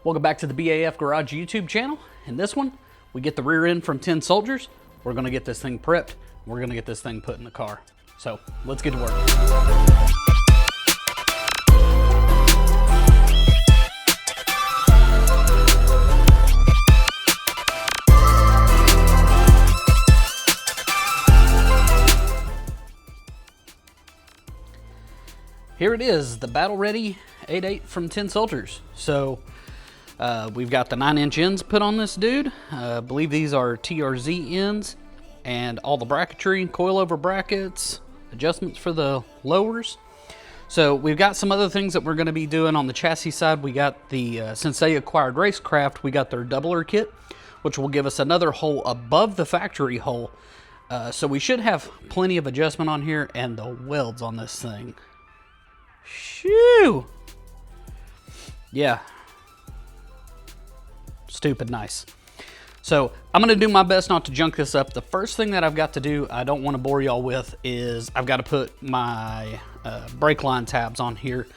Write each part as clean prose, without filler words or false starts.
Welcome back to the B.A.F. Garage YouTube channel. In this one, we get the rear end from Tin Soldiers. We're gonna get this thing prepped. We're gonna get this thing put in the car. So let's get to work. Here it is, the Battle Ready 8.8 from Tin Soldiers. So we've got the 9-inch ends put on this dude. I believe these are TRZ ends, and all the bracketry, coilover brackets, adjustments for the lowers. So we've got some other things that we're going to be doing on the chassis side. We got the, since they acquired Racecraft, we got their doubler kit, which will give us another hole above the factory hole. So we should have plenty of adjustment on here, and the welds on this thing. Shoo! Yeah. Stupid nice. So I'm going to do my best not to junk this up. The first thing that I've got to do, I don't want to bore y'all with, is I've got to put my brake line tabs on here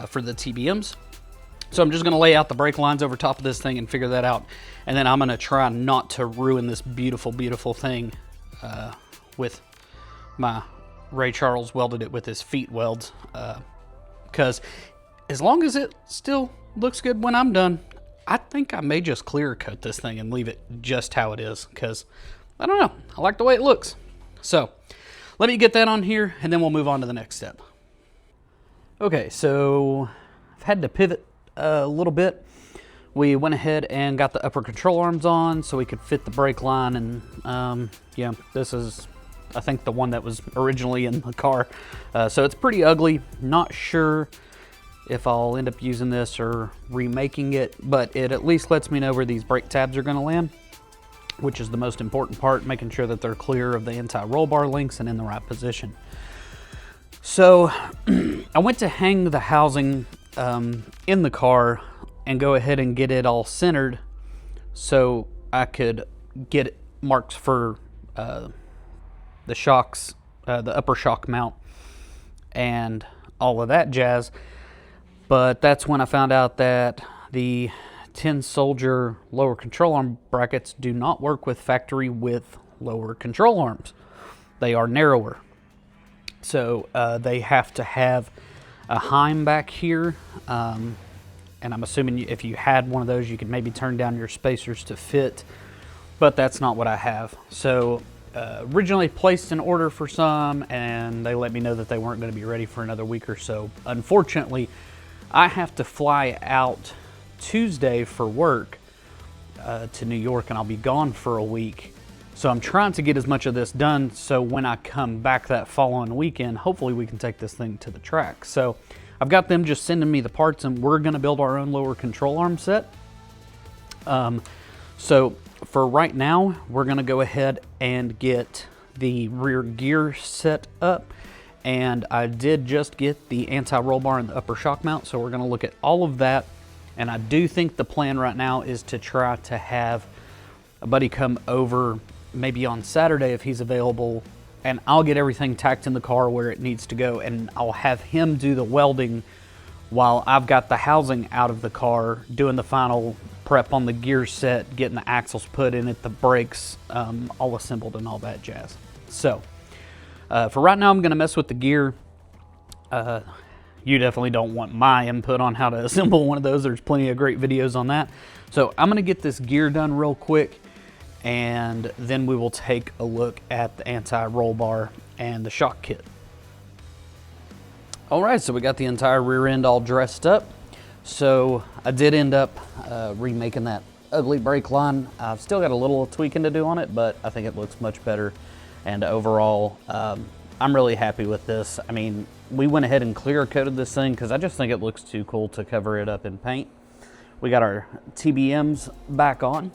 for the TBMs. So I'm just going to lay out the brake lines over top of this thing and figure that out. And then I'm going to try not to ruin this beautiful, beautiful thing with my Ray Charles welded it with his feet welds. Because as long as it still looks good when I'm done, I think I may just clear coat this thing and leave it just how it is, because I don't know, I like the way it looks. So let me get that on here and then we'll move on to the next step. Okay, so I've had to pivot a little bit. We went ahead and got the upper control arms on so we could fit the brake line, and yeah, this is, I think, the one that was originally in the car. So it's pretty ugly. Not sure if I'll end up using this or remaking it, but it at least lets me know where these brake tabs are going to land, which is the most important part, making sure that they're clear of the anti-roll bar links and in the right position. So I went to hang the housing in the car and go ahead and get it all centered so I could get marks for the shocks, the upper shock mount and all of that jazz. But that's when I found out that the Tin Soldier lower control arm brackets do not work with factory width lower control arms. They are narrower. So they have to have a heim back here. And I'm assuming if you had one of those, you could maybe turn down your spacers to fit. But that's not what I have. So originally placed an order for some, and they let me know that they weren't going to be ready for another week or so. Unfortunately, I have to fly out Tuesday for work to New York, and I'll be gone for a week. So I'm trying to get as much of this done so when I come back that following weekend, hopefully we can take this thing to the track. So I've got them just sending me the parts, and we're going to build our own lower control arm set. So for right now, we're going to go ahead and get the rear gear set up. And I did just get the anti-roll bar and the upper shock mount, so we're going to look at all of that. And I do think the plan right now is to try to have a buddy come over maybe on Saturday if he's available, and I'll get everything tacked in the car where it needs to go, and I'll have him do the welding while I've got the housing out of the car, doing the final prep on the gear set, getting the axles put in it, the brakes all assembled and all that jazz. So for right now, I'm going to mess with the gear. You definitely don't want my input on how to assemble one of those. There's plenty of great videos on that. So I'm going to get this gear done real quick, and then we will take a look at the anti-roll bar and the shock kit. All right, so we got the entire rear end all dressed up. So I did end up remaking that ugly brake line. I've still got a little tweaking to do on it, but I think it looks much better. And overall, I'm really happy with this. I mean, we went ahead and clear coated this thing because I just think it looks too cool to cover it up in paint. We got our TBMs back on.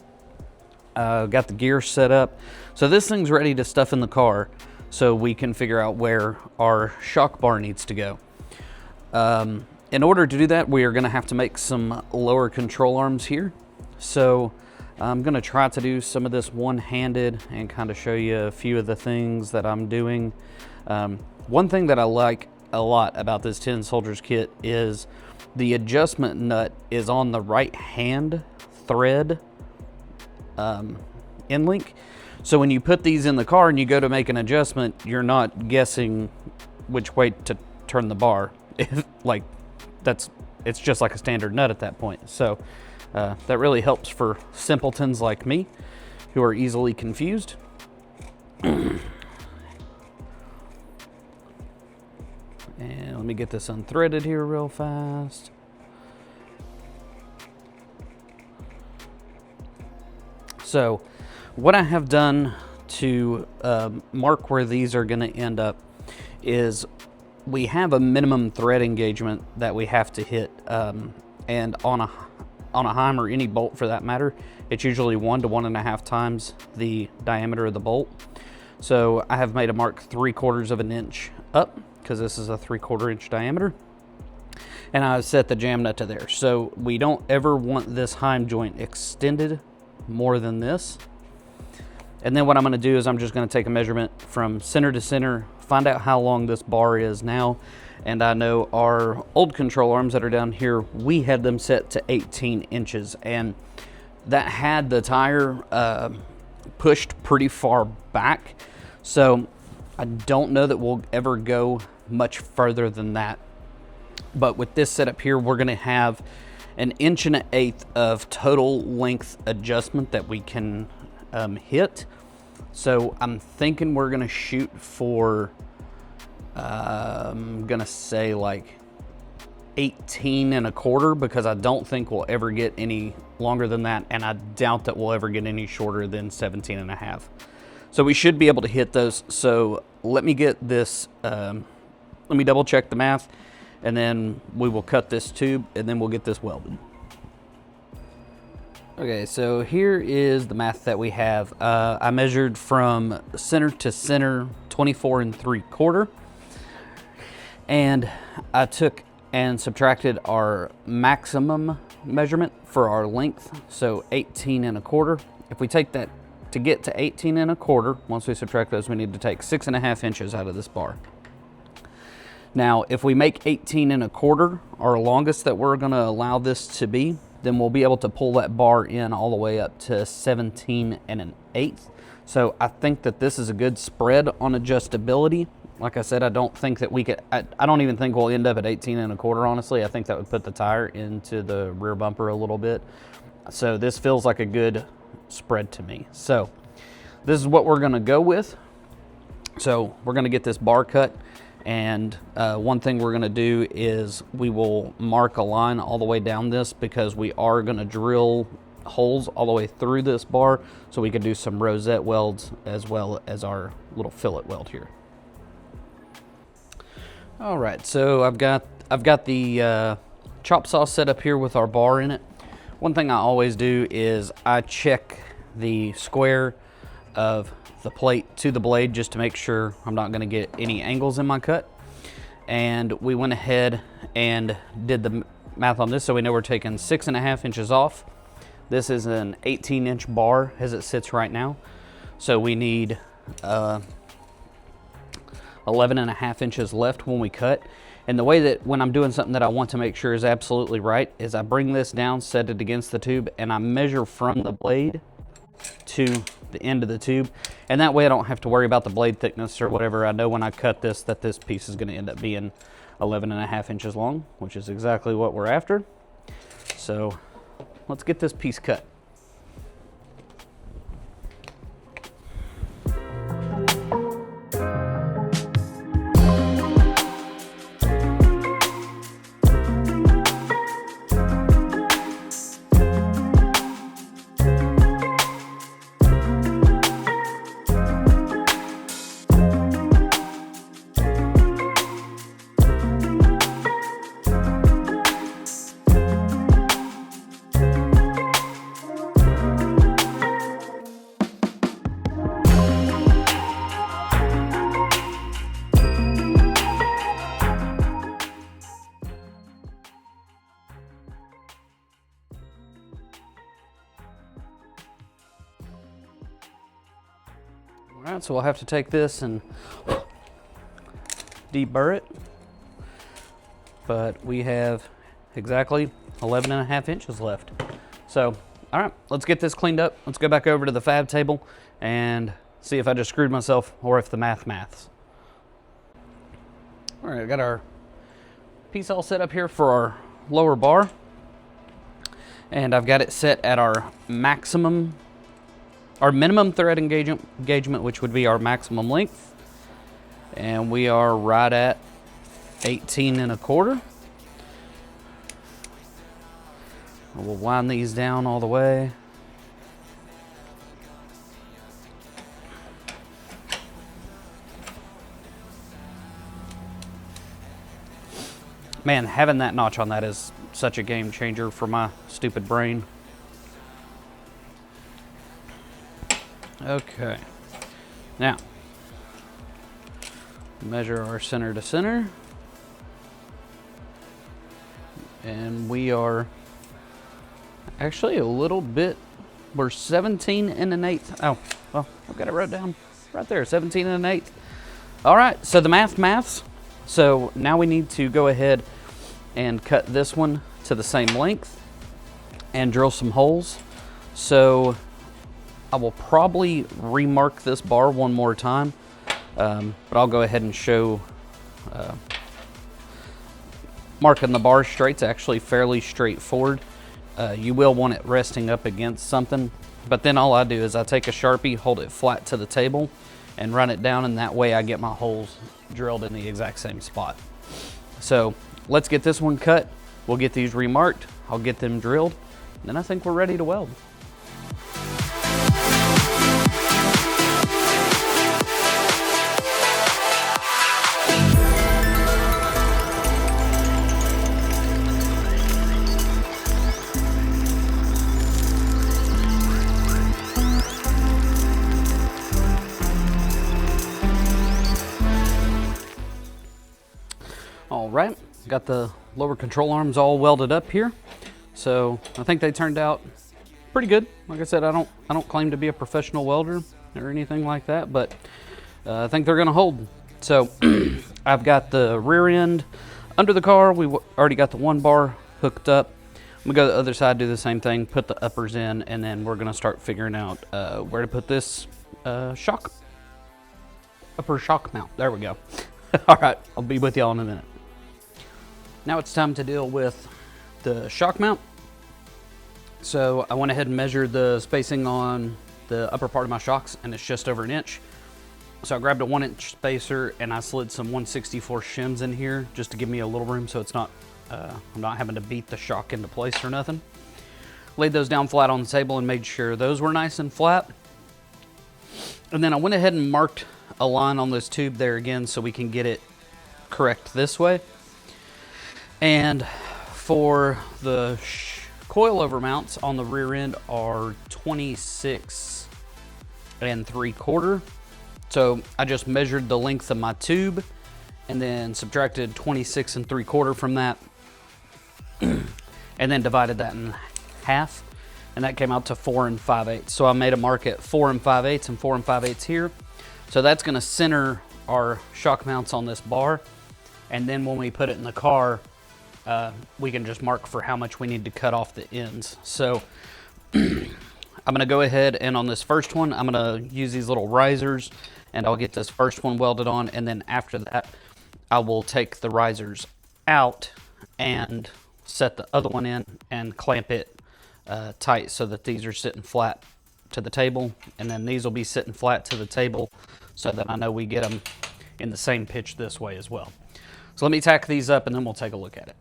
Got the gear set up. So this thing's ready to stuff in the car so we can figure out where our shock bar needs to go. In order to do that, we are going to have to make some lower control arms here. So I'm going to try to do some of this one-handed and kind of show you a few of the things that I'm doing. One thing that I like a lot about this Tin Soldiers kit is the adjustment nut is on the right hand thread end link. So when you put these in the car and you go to make an adjustment, you're not guessing which way to turn the bar. Like it's just like a standard nut at that point. So that really helps for simpletons like me who are easily confused. And let me get this unthreaded here real fast. So what I have done to mark where these are going to end up is we have a minimum thread engagement that we have to hit, and on a Heim or any bolt for that matter, it's usually 1 to 1.5 times the diameter of the bolt. So I have made a mark 3/4 of an inch up, because this is a 3/4 inch diameter, and I've set the jam nut to there. So we don't ever want this Heim joint extended more than this. And then what I'm going to do is I'm just going to take a measurement from center to center, find out how long this bar is now. And I know our old control arms that are down here, we had them set to 18 inches, and that had the tire pushed pretty far back. So I don't know that we'll ever go much further than that. But with this setup here, we're going to have 1 1/8 inches of total length adjustment that we can hit. So I'm thinking we're going to shoot for, I'm going to say like 18 1/4, because I don't think we'll ever get any longer than that, and I doubt that we'll ever get any shorter than 17 1/2. So we should be able to hit those. So let me get this, let me double check the math, and then we will cut this tube, and then we'll get this welded. Okay, so here is the math that we have. I measured from center to center 24 3/4, and I took and subtracted our maximum measurement for our length, so 18 1/4. If we take that to get to 18 1/4, once we subtract those, we need to take 6.5 inches out of this bar. Now, if we make 18 1/4 our longest that we're going to allow this to be, then we'll be able to pull that bar in all the way up to 17 1/8. So I think that this is a good spread on adjustability. Like I said, I don't think that we could, I don't even think we'll end up at 18 1/4, honestly. I think that would put the tire into the rear bumper a little bit. So this feels like a good spread to me. So this is what we're going to go with. So we're going to get this bar cut. And one thing we're going to do is we will mark a line all the way down this, because we are going to drill holes all the way through this bar, so we can do some rosette welds as well as our little fillet weld here. All right, so I've got the chop saw set up here with our bar in it. One thing I always do is I check the square of the plate to the blade, just to make sure I'm not going to get any angles in my cut. And we went ahead and did the math on this, so we know we're taking 6.5 inches off. This is an 18-inch bar as it sits right now, so we need 11.5 inches left when we cut. And the way that when I'm doing something that I want to make sure is absolutely right is I bring this down, set it against the tube, and I measure from the blade to the end of the tube, and that way I don't have to worry about the blade thickness or whatever. I know when I cut this that this piece is going to end up being 11.5 inches long, which is exactly what we're after. So let's get this piece cut. All right, so we'll have to take this and deburr it, but we have exactly 11.5 inches left. So, all right, let's get this cleaned up. Let's go back over to the fab table and see if I just screwed myself or if the maths. All right, I got our piece all set up here for our lower bar. And I've got it set at our minimum thread engagement, which would be our maximum length. And we are right at 18 1/4. We'll wind these down all the way. Man, having that notch on that is such a game changer for my stupid brain. Okay. Now, measure our center to center. And we are actually a little bit, we're 17 1/8. Oh, well, I've got it wrote down right there, 17 1/8. All right, so the maths. So now we need to go ahead and cut this one to the same length and drill some holes. So I will probably remark this bar one more time, but I'll go ahead and show marking the bar straight's actually fairly straightforward. You will want it resting up against something, but then all I do is I take a Sharpie, hold it flat to the table, and run it down, and that way I get my holes drilled in the exact same spot. So let's get this one cut. We'll get these remarked. I'll get them drilled, and then I think we're ready to weld. All right, got the lower control arms all welded up here. So I think they turned out pretty good. Like I said, I don't claim to be a professional welder or anything like that, but I think they're gonna hold. So I've got the rear end under the car. We already got the one bar hooked up. I'm gonna go to the other side, do the same thing, put the uppers in, and then we're gonna start figuring out where to put this upper shock mount. There we go. All right, I'll be with y'all in a minute. Now it's time to deal with the shock mount. So I went ahead and measured the spacing on the upper part of my shocks, and it's just over 1 inch. So I grabbed a 1 inch spacer and I slid some 1/64 shims in here just to give me a little room so it's not, I'm not having to beat the shock into place or nothing. Laid those down flat on the table and made sure those were nice and flat. And then I went ahead and marked a line on this tube there again so we can get it correct this way. And for the coilover mounts on the rear end are 26 3/4. So I just measured the length of my tube and then subtracted 26 3/4 from that and then divided that in half, and that came out to 4 5/8. So I made a mark at 4 5/8 and 4 5/8 here. So that's gonna center our shock mounts on this bar, and then when we put it in the car, we can just mark for how much we need to cut off the ends. So I'm gonna go ahead and on this first one, I'm gonna use these little risers and I'll get this first one welded on, and then after that, I will take the risers out and set the other one in and clamp it tight so that these are sitting flat to the table, and then these will be sitting flat to the table so that I know we get them in the same pitch this way as well. So let me tack these up and then we'll take a look at it.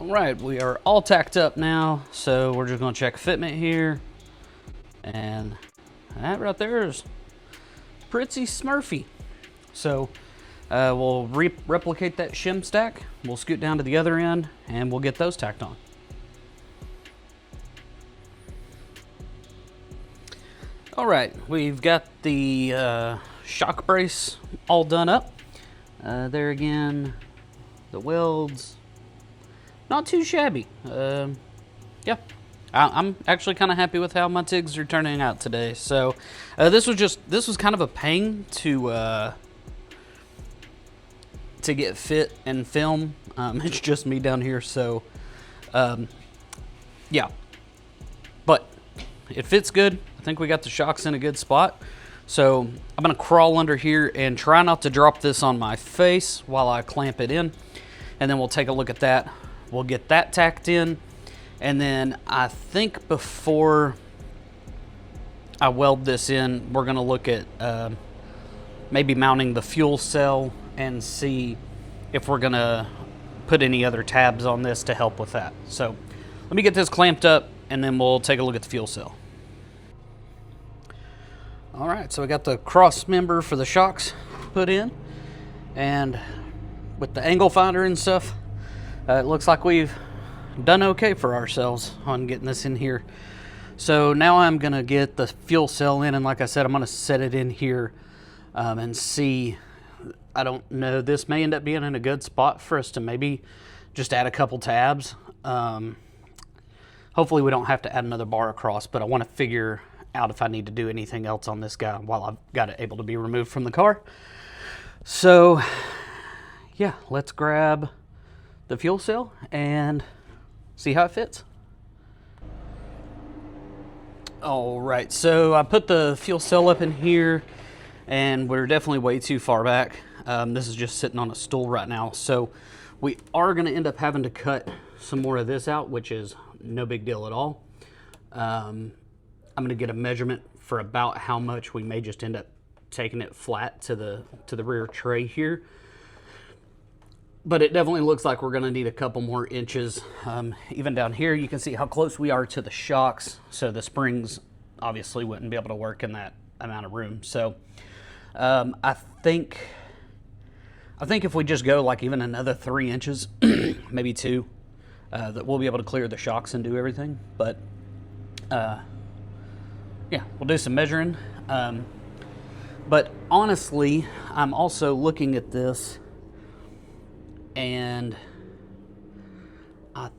All right, we are all tacked up now, so we're just gonna check fitment here. And that right there is pretty smurfy. So we'll replicate that shim stack. We'll scoot down to the other end and we'll get those tacked on. All right, we've got the shock brace all done up. There again, the welds, not too shabby. Yeah, I'm actually kind of happy with how my TIGs are turning out today. So this was kind of a pain to get fit and film. It's just me down here, so yeah, but it fits good. I think we got the shocks in a good spot. So I'm gonna crawl under here and try not to drop this on my face while I clamp it in, and then we'll take a look at that. We'll get that tacked in, and then I think before I weld this in, we're gonna look at maybe mounting the fuel cell and see if we're gonna put any other tabs on this to help with that. So let me get this clamped up and then we'll take a look at the fuel cell. All right, so we got the cross member for the shocks put in, and with the angle finder and stuff, it looks like we've done okay for ourselves on getting this in here. So now I'm gonna get the fuel cell in, and like I said, I'm gonna set it in here and see. I don't know, this may end up being in a good spot for us to maybe just add a couple tabs. Hopefully we don't have to add another bar across, but I want to figure out if I need to do anything else on this guy while I've got it able to be removed from the car. So yeah, let's grab the fuel cell and see how it fits. All right, so I put the fuel cell up in here and we're definitely way too far back. This is just sitting on a stool right now. So we are gonna end up having to cut some more of this out, which is no big deal at all. I'm gonna get a measurement for about how much. We may just end up taking it flat to the rear tray here. But it definitely looks like we're gonna need a couple more inches. Even down here, you can see how close we are to the shocks. So the springs obviously wouldn't be able to work in that amount of room. So I think if we just go like even another 3 inches, maybe 2, that we'll be able to clear the shocks and do everything. But yeah, we'll do some measuring. But honestly, I'm also looking at this and I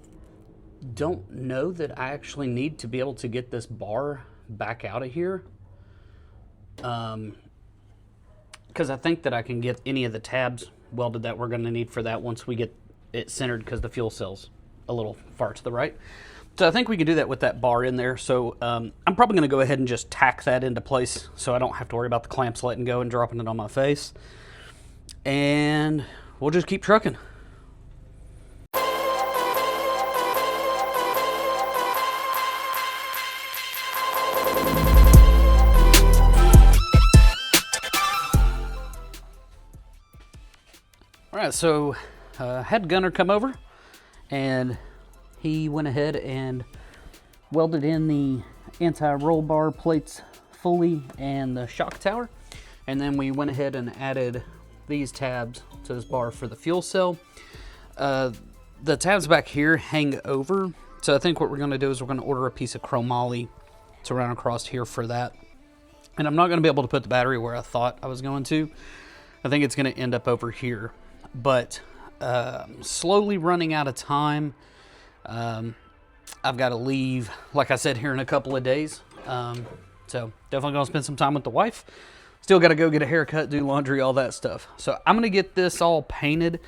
don't know that I actually need to be able to get this bar back out of here. Because I think that I can get any of the tabs welded that we're going to need for that once we get it centered, because the fuel cell's a little far to the right. So I think we can do that with that bar in there. So I'm probably going to go ahead and just tack that into place so I don't have to worry about the clamps letting go and dropping it on my face. And we'll just keep trucking. All right, so had Gunner come over and he went ahead and welded in the anti-roll bar plates fully and the shock tower. And then we went ahead and added these tabs to this bar for the fuel cell. The tabs back here hang over. So I think what we're gonna do is we're gonna order a piece of chromoly to run across here for that. And I'm not gonna be able to put the battery where I thought I was going to. I think it's gonna end up over here. But slowly running out of time. I've got to leave, like I said, here in a couple of days. So definitely gonna spend some time with the wife. Still got to go get a haircut, do laundry, all that stuff. So I'm gonna get this all painted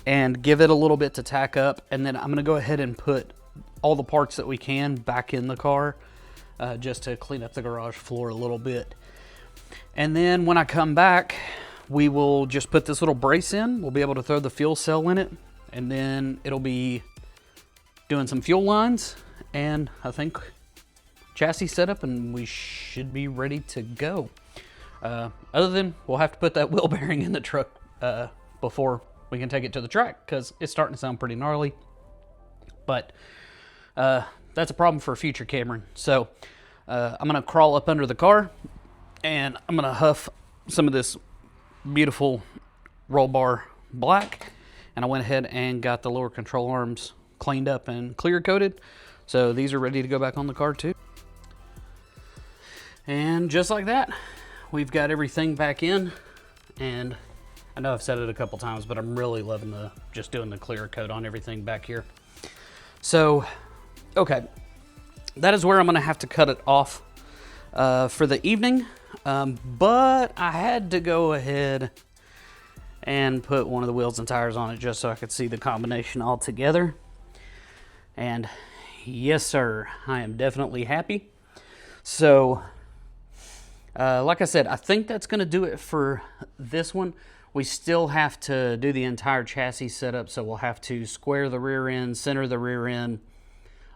and give it a little bit to tack up, and then I'm gonna go ahead and put all the parts that we can back in the car, just to clean up the garage floor a little bit. And then when I come back, we will just put this little brace in. We'll be able to throw the fuel cell in it, and then it'll be doing some fuel lines, and I think chassis setup, and we should be ready to go. Other than we'll have to put that wheel bearing in the truck before we can take it to the track, because it's starting to sound pretty gnarly. But that's a problem for a future Cameron. So I'm going to crawl up under the car, and I'm going to huff some of this beautiful roll bar black. And I went ahead and got the lower control arms cleaned up and clear coated. So these are ready to go back on the car too. And just like that, we've got everything back in. And I know I've said it a couple times, but I'm really loving just doing the clear coat on everything back here. So, okay, that is where I'm gonna have to cut it off for the evening. But I had to go ahead and put one of the wheels and tires on it just so I could see the combination all together. And yes, sir, I am definitely happy. So, like I said, I think that's going to do it for this one. We still have to do the entire chassis setup, so we'll have to square the rear end, center the rear end,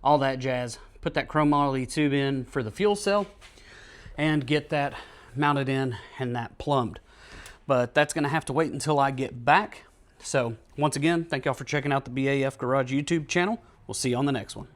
all that jazz. Put that chrome moly tube in for the fuel cell, and get that mounted in and that plumbed. But that's going to have to wait until I get back. So once again, thank y'all for checking out the B.A.F. Garage YouTube channel. We'll see you on the next one.